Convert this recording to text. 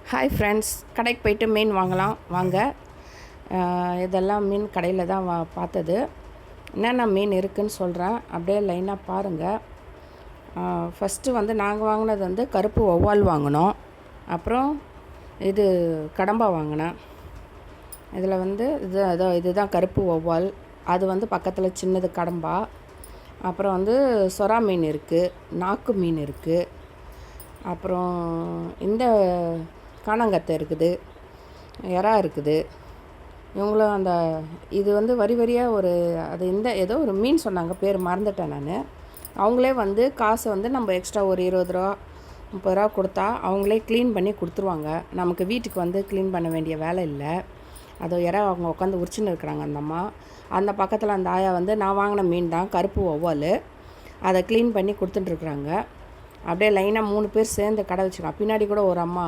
Hi friends, கடைக்கு போய்ட்டு மீன் வாங்கலாம் வாங்க. இதெல்லாம் மீன் கடையில் தான் பார்த்தது. என்னென்ன மீன் இருக்குதுன்னு சொல்கிறேன், அப்படியே லைனாக பாருங்கள். ஃபஸ்ட்டு வந்து நாங்கள் வாங்கினது வந்து கருப்பு வௌவால் வாங்கினோம். அப்புறம் இது கடம்பா வாங்கினேன். இதில் வந்து இதுதான் கருப்பு வௌவால். அது வந்து பக்கத்தில் சின்னது கடம்பா. அப்புறம் வந்து சொரா மீன் இருக்குது, நாக்கு மீன் இருக்குது. அப்புறம் இந்த காணாங்கத்தை இருக்குது, எறா இருக்குது. இவங்களும் இது வந்து வரி வரியாக அது ஏதோ ஒரு மீன் சொன்னாங்க, பேர் மறந்துட்டேன் நான். அவங்களே வந்து காசை வந்து நம்ம எக்ஸ்ட்ரா ஒரு 20 ரூபா 30 ரூபா கொடுத்தா அவங்களே க்ளீன் பண்ணி கொடுத்துருவாங்க. நமக்கு வீட்டுக்கு வந்து க்ளீன் பண்ண வேண்டிய வேலை இல்லை. அது அவங்க உட்காந்து உரிச்சுன்னு இருக்கிறாங்க அந்த அம்மா. அந்த பக்கத்தில் அந்த ஆயா வந்து நான் வாங்கின மீன் தான், கருப்பு வௌவால். அதை க்ளீன் பண்ணி கொடுத்துட்டுருக்குறாங்க. அப்படியே லைனாக 3 பேர் சேர்ந்து கடை வச்சுருக்காங்க. பின்னாடி கூட ஒரு அம்மா